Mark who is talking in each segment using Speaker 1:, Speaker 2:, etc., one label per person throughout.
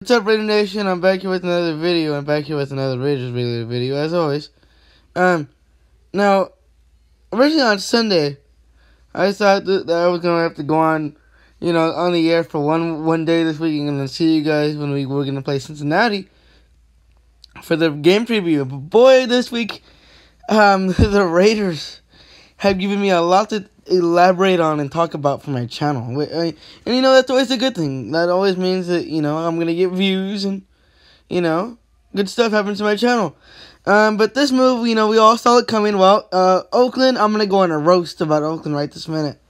Speaker 1: What's up, Raider Nation? I'm back here with another video. I'm back here with another Raiders related video, as always. Now, originally on Sunday, I thought that I was gonna have to go on, on the air for one day this week, and then see you guys when we were gonna play Cincinnati for the game preview. But boy, this week, the Raiders have given me a lot to elaborate on and talk about for my channel. And that's always a good thing. That always means that, I'm going to get views and, good stuff happens to my channel. But this move, we all saw it coming. Well, Oakland, I'm going to go on a roast about Oakland right this minute.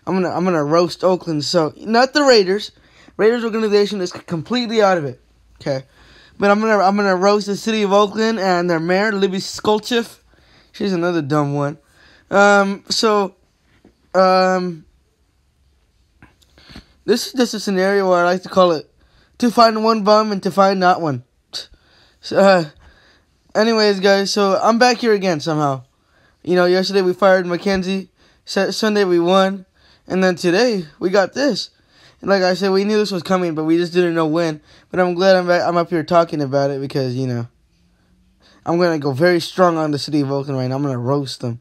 Speaker 1: I'm going to roast Oakland. So, not the Raiders. Raiders organization is completely out of it. Okay. But I'm going to roast the city of Oakland and their mayor, Libby Skolchev. She's another dumb one. This is just a scenario where I like to call it to find one bum and to find not one. So, anyways, guys, so I'm back here again somehow. Yesterday we fired Mackenzie. Sunday we won. And then today we got this. And like I said, we knew this was coming, but we just didn't know when. But I'm glad I'm up here talking about it because, I'm going to go very strong on the city of Oakland right now. I'm going to roast them.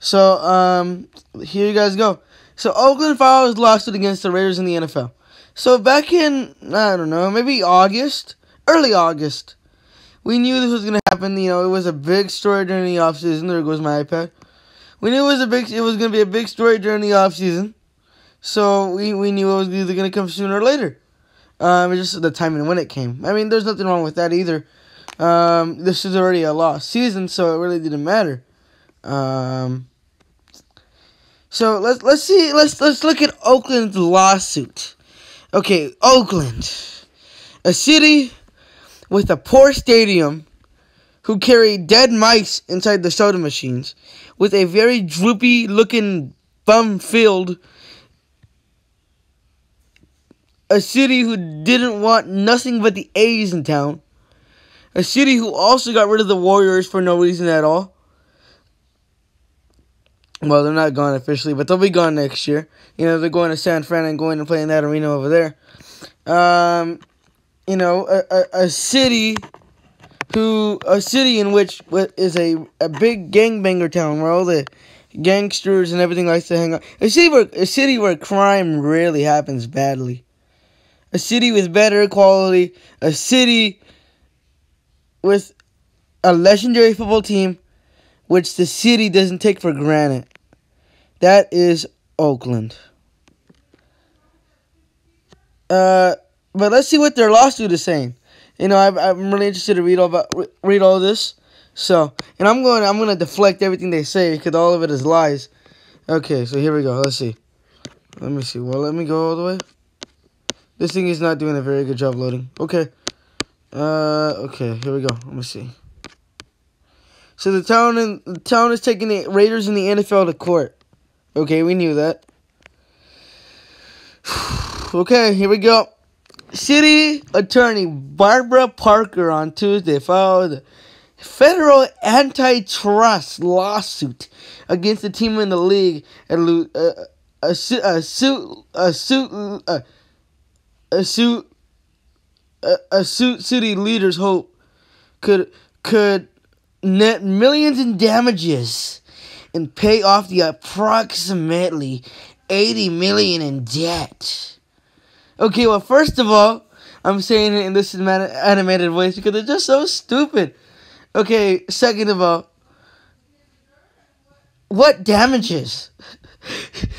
Speaker 1: So, here you guys go. So, Oakland files lawsuit against the Raiders in the NFL. So, back in, I don't know, maybe August, early August, we knew this was going to happen. It was a big story during the offseason. There goes my iPad. We knew it was going to be a big story during the offseason. So, we knew it was either going to come sooner or later. It's just the timing when it came. I mean, there's nothing wrong with that either. This is already a lost season, so it really didn't matter. So let's look at Oakland's lawsuit. Okay, Oakland, a city with a poor stadium, who carry dead mice inside the soda machines, with a very droopy looking bum field. A city who didn't want nothing but the A's in town. A city who also got rid of the Warriors for no reason at all. Well, they're not gone officially, but they'll be gone next year. They're going to San Fran and going to play in that arena over there. A city in which is a big gangbanger town where all the gangsters and everything likes to hang out. A city where crime really happens badly. A city with better quality. A city with a legendary football team, which the city doesn't take for granted. That is Oakland. But let's see what their lawsuit is saying. I'm really interested to read all this. So, and I'm gonna deflect everything they say because all of it is lies. Okay, so here we go. Let's see. Let me see. Well, let me go all the way. This thing is not doing a very good job loading. Okay. Okay, here we go. Let me see. So the town is taking the Raiders and the NFL to court. Okay, we knew that. Okay, here we go. City Attorney Barbara Parker on Tuesday filed a federal antitrust lawsuit against the team in the league. A suit city leaders hope could net millions in damages and pay off the approximately $80 million in debt. Okay, well, first of all, I'm saying it in this animated voice because it's just so stupid. Okay, second of all, what damages?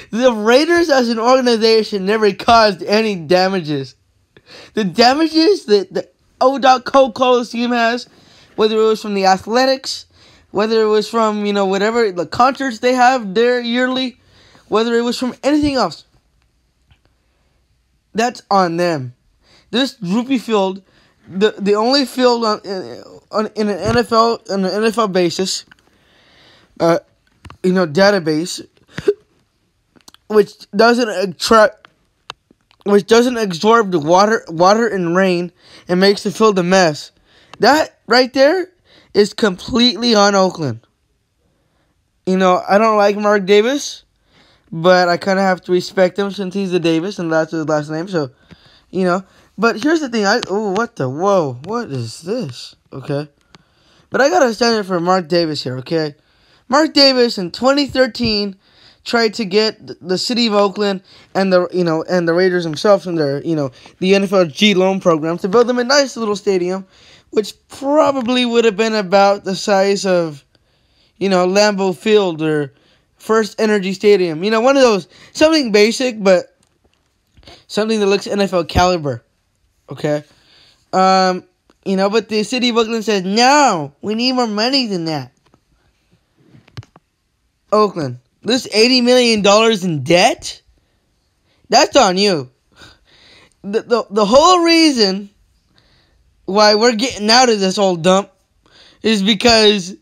Speaker 1: The Raiders as an organization never caused any damages. The damages that the O.Co. Coliseum has, whether it was from the athletics, whether it was from, whatever, the concerts they have there yearly, whether it was from anything else, that's on them. This droopy field, the only field in an NFL basis, database, which doesn't absorb the water and rain and makes the field a mess. That right there is completely on Oakland. I don't like Mark Davis, but I kind of have to respect him since he's a Davis and that's his last name. So, But here's the thing. What is this? Okay. But I gotta stand up for Mark Davis here, okay? Mark Davis in 2013 tried to get the city of Oakland and the Raiders themselves and their the NFL G loan program to build them a nice little stadium, which probably would have been about the size of Lambeau Field or First Energy Stadium. One of those, something basic but something that looks NFL caliber. Okay. But the city of Oakland says, no, we need more money than that. Oakland, this $80 million in debt? That's on you. The whole reason why we're getting out of this old dump is because,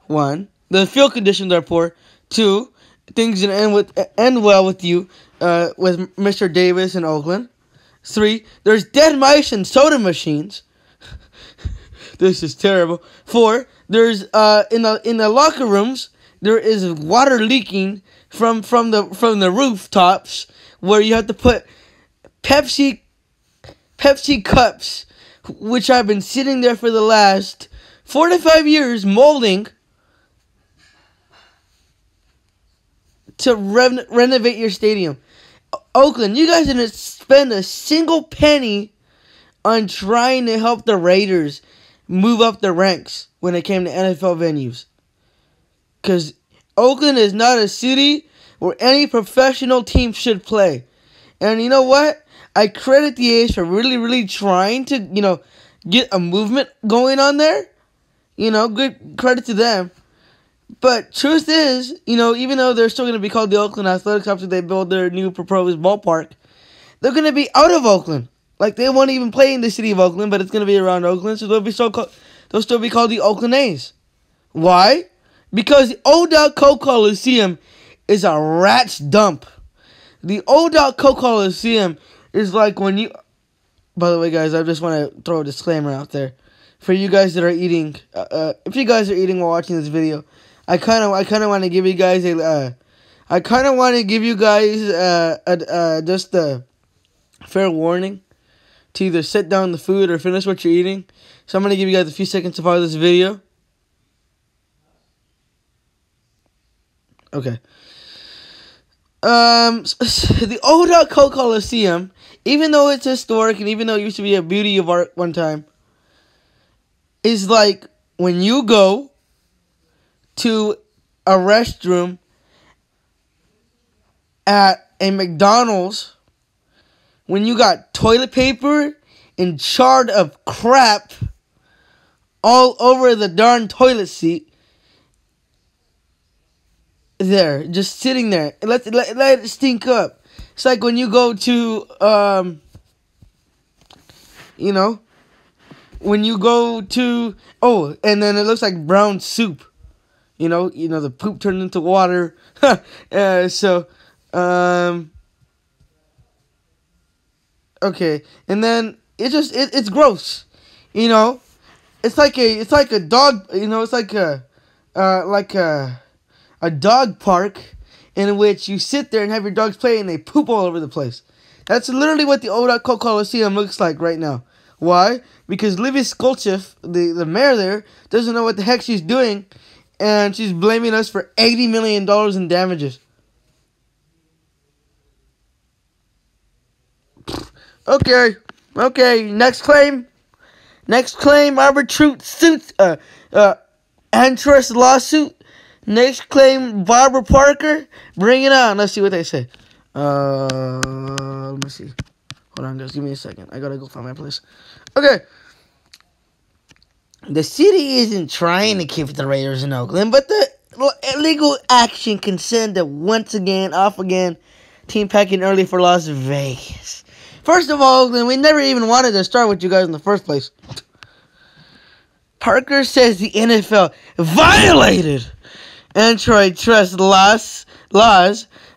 Speaker 1: 1, the field conditions are poor. 2, things didn't end well with you, with Mr. Davis in Oakland. 3, there's dead mice and soda machines. This is terrible. 4, there's in the locker rooms there is water leaking from the rooftops where you have to put Pepsi cups, which have been sitting there for the last 4 to 5 years molding, to renovate your stadium. Oakland, you guys didn't spend a single penny on trying to help the Raiders move up the ranks when it came to NFL venues. Because Oakland is not a city where any professional team should play. And you know what? I credit the A's for really, really trying to, get a movement going on there. Good credit to them. But truth is, even though they're still going to be called the Oakland Athletics after they build their new proposed ballpark, they're going to be out of Oakland. Like, they won't even play in the city of Oakland, but it's going to be around Oakland, so they'll still be called the Oakland A's. Why? Because the O.Co Coliseum is a rat's dump. The O.Co Coliseum is like when you... By the way, guys, I just want to throw a disclaimer out there. For you guys that are eating... if you guys are eating while watching this video, I kind of want to give you guys just a fair warning to either set down the food or finish what you're eating. So I'm going to give you guys a few seconds to follow this video. Okay. The O.Co Coliseum, even though it's historic and even though it used to be a beauty of art one time, is like when you go to a restroom at a McDonald's when you got toilet paper and chard of crap all over the darn toilet seat. There, just sitting there. Let it stink up. It's like when you go to, when you go to, and then it looks like brown soup. The poop turned into water. Okay, and then it's gross. It's like a dog. It's like a dog park in which you sit there and have your dogs play and they poop all over the place. That's literally what the O.Co Coliseum looks like right now. Why? Because Livy Skolchev, the mayor there, doesn't know what the heck she's doing, and she's blaming us for $80 million in damages. Okay, next claim, antitrust lawsuit. Next claim, Barbara Parker. Bring it on. Let's see what they say. Let me see. Hold on, guys. Give me a second. I gotta go find my place. Okay. The city isn't trying to keep the Raiders in Oakland, but the legal action can send it once again, off again. Team packing early for Las Vegas. First of all, Oakland, we never even wanted to start with you guys in the first place. Parker says the NFL violated antitrust laws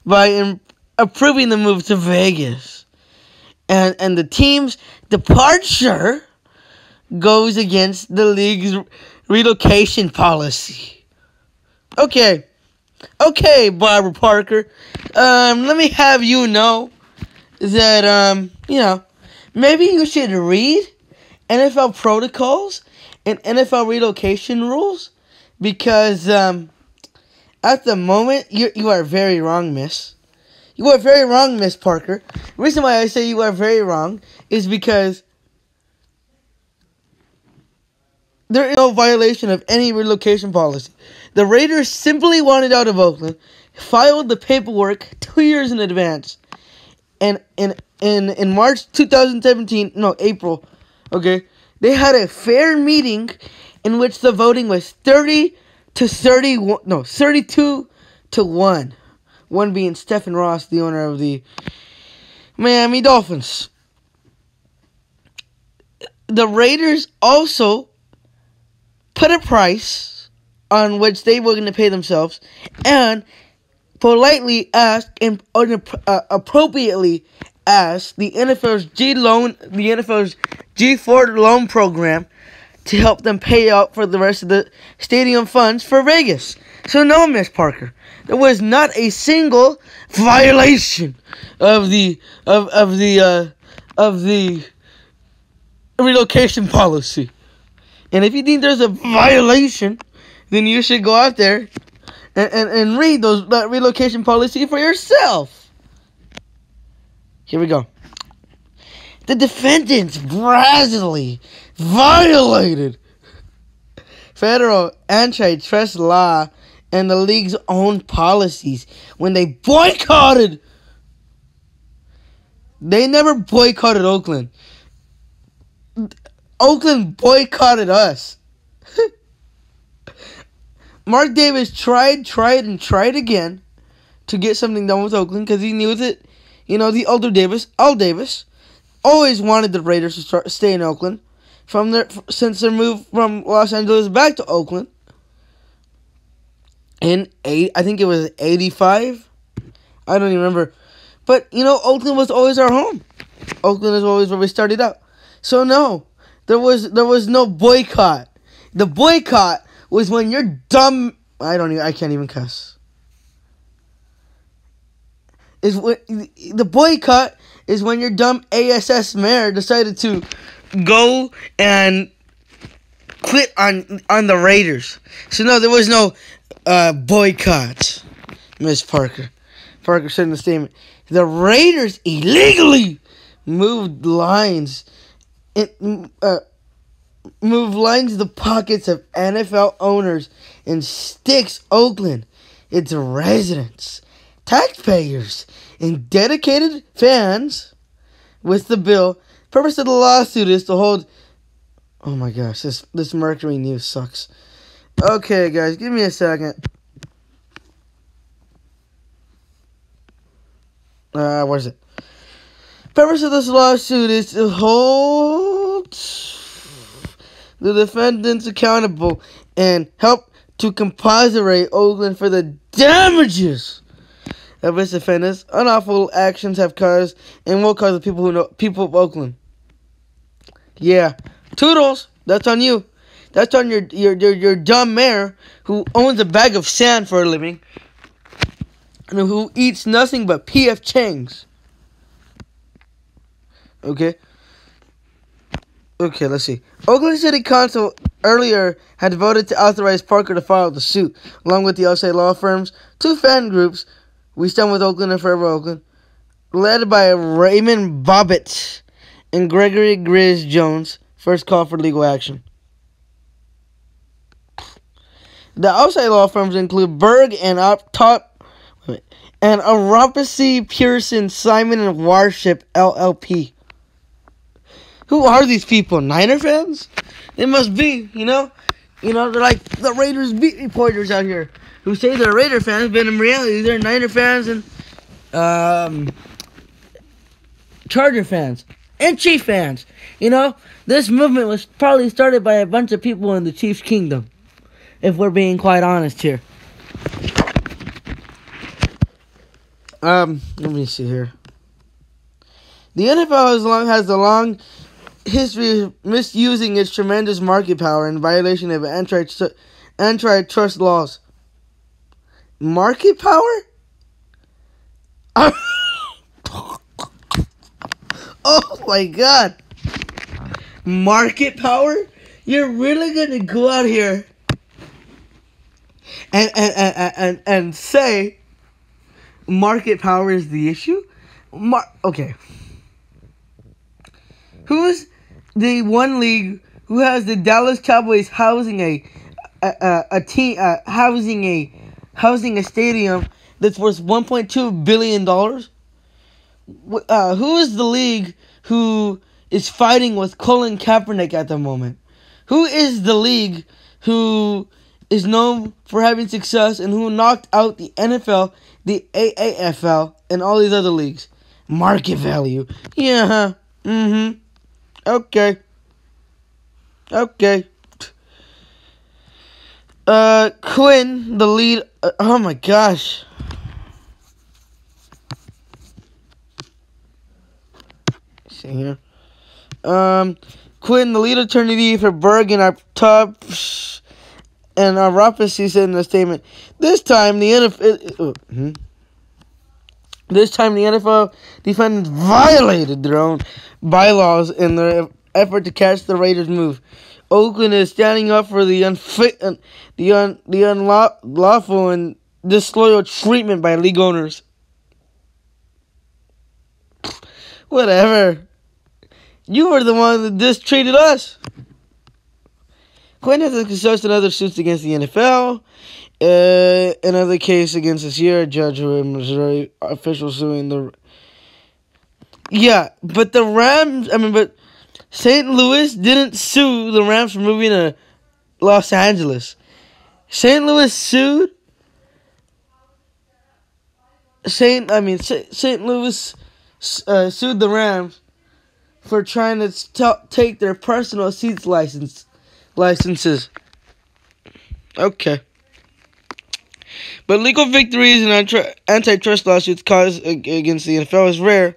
Speaker 1: by approving the move to Vegas. And the team's departure goes against the league's relocation policy. Okay, Barbara Parker. Let me have you know that, maybe you should read NFL protocols and NFL relocation rules, because at the moment you are very wrong, miss. You are very wrong, Miss Parker. The reason why I say you are very wrong is because there is no violation of any relocation policy. The Raiders simply wanted out of Oakland, filed the paperwork 2 years in advance, and in March 2017, no, April, okay, they had a fair meeting in which the voting was 32 to 1. One being Stephen Ross, the owner of the Miami Dolphins. The Raiders also put a price on which they were going to pay themselves, and politely asked and appropriately asked the NFL's G4 loan program to help them pay out for the rest of the stadium funds for Vegas. So no, Miss Parker, there was not a single violation of the relocation policy. And if you think there's a violation, then you should go out there and read that relocation policy for yourself. Here we go. The defendants brazenly violated federal antitrust law and the league's own policies when they boycotted. They never boycotted Oakland. Oakland boycotted us. Mark Davis tried again to get something done with Oakland because he knew that, the older Davis, Al Davis, always wanted the Raiders to stay in Oakland since their move from Los Angeles back to Oakland in I think it was 85. I don't even remember. But, Oakland was always our home. Oakland is always where we started out. So, no, there was no boycott. The boycott was when you're dumb. I can't even cuss. The boycott is when your dumb ASS mayor decided to go and quit on the Raiders. So, no, there was no boycott, Miss Parker. Parker said in the statement, the Raiders illegally moved lines to the pockets of NFL owners and sticks Oakland, its residents, taxpayers, and dedicated fans with the bill. Purpose of the lawsuit is to hold... Oh my gosh, this Mercury news sucks. Okay, guys, give me a second. What is it? Purpose of this lawsuit is to hold the defendants accountable and help to compensate Oakland for the damages of its defendants. Unlawful actions have caused and will cause the people of Oakland. Yeah, Toodles, that's on you. That's on your dumb mayor who owns a bag of sand for a living and who eats nothing but P.F. Chang's. Okay, let's see. Oakland City Council earlier had voted to authorize Parker to file the suit, along with the outside law firms. Two fan groups, We Stand With Oakland and Forever Oakland, led by Raymond Bobbitt and Gregory Grizz Jones, first call for legal action. The outside law firms include Berg and Aropasy Pearson, Simon and Warship LLP. Who are these people? Niner fans? They must be, they're like the Raiders beat reporters out here who say they're Raider fans, but in reality they're Niner fans and Charger fans and Chief fans. This movement was probably started by a bunch of people in the Chiefs Kingdom, if we're being quite honest here. Let me see here. The NFL has a long history of misusing its tremendous market power in violation of antitrust laws. Market power? Oh my God. Market power? You're really gonna go out here and say market power is the issue? Okay. Who's the one league who has the Dallas Cowboys housing a stadium that's worth $1.2 billion? Who is the league who is fighting with Colin Kaepernick at the moment? Who is the league who is known for having success and who knocked out the NFL, the AAFL, and all these other leagues? Market value. Yeah. Mm-hmm. Okay. Quinn, the lead. Oh my gosh. See here. Quinn, the lead attorney for Berg and our top and our Rapisi said in a statement, This time the NFL defendants violated their own bylaws in their effort to catch the Raiders' move. Oakland is standing up for the unlawful and disloyal treatment by league owners. Whatever. You were the one that mistreated us. Quinn has success in other suits against the NFL. Another case against this year, a judge in Missouri, official suing the... Yeah, but but St. Louis didn't sue the Rams for moving to Los Angeles. St. Louis sued... St. Louis sued the Rams for trying to take their personal seats licenses. Okay. But legal victories and antitrust lawsuits caused against the NFL is rare.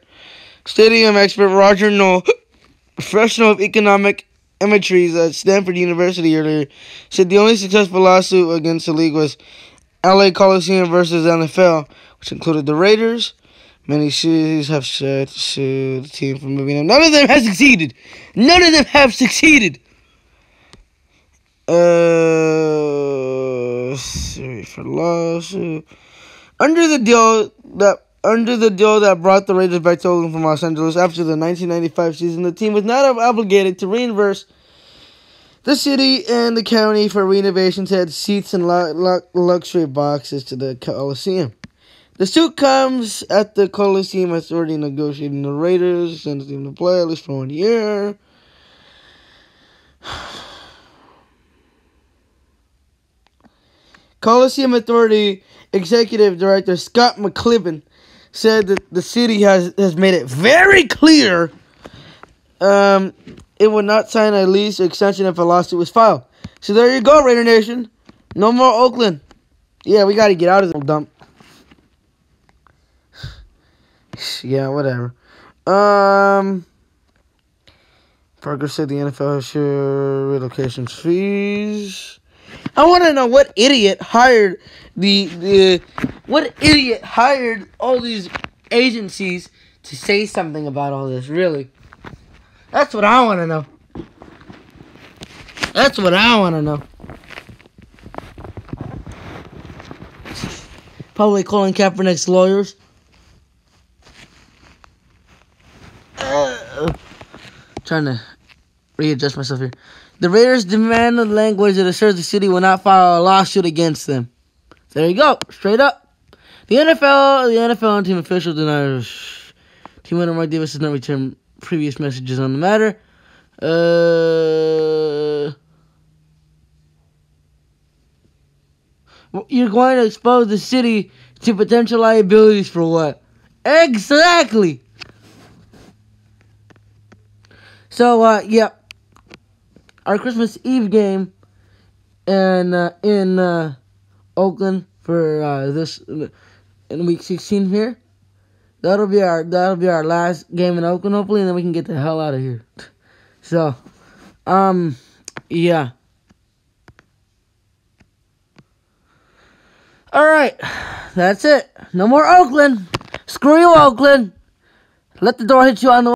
Speaker 1: Stadium expert Roger Knoll, professional of economic imageries at Stanford University earlier, said the only successful lawsuit against the league was LA Coliseum versus NFL, which included the Raiders. Many cities have sued the team for moving them. None of them have succeeded. For lawsuit. Under the deal that brought the Raiders back to Oakland from Los Angeles after the 1995 season, the team was not obligated to reimburse the city and the county for renovations to add seats and luxury boxes to the Coliseum. The suit comes at the Coliseum Authority negotiating the Raiders, sent the team to play at least for 1 year. Coliseum Authority Executive Director Scott McCliven said that the city has made it very clear it would not sign a lease extension if a lawsuit was filed. So there you go, Raider Nation. No more Oakland. Yeah, we got to get out of this dump. Yeah, whatever. Parker said the NFL has sure relocation fees. I want to know what idiot hired all these agencies to say something about all this, really. That's what I want to know. Probably Colin Kaepernick's lawyers. Trying to readjust myself here. The Raiders demand the language that assures the city will not file a lawsuit against them. There you go, straight up. The NFL and team official denied team owner Mike Davis has not returned previous messages on the matter. You're going to expose the city to potential liabilities for what? Exactly. So, yeah, our Christmas Eve game in Oakland for this in week 16 here. That'll be our last game in Oakland, hopefully, and then we can get the hell out of here. So, yeah. All right, that's it. No more Oakland. Screw you, Oakland. Let the door hit you on the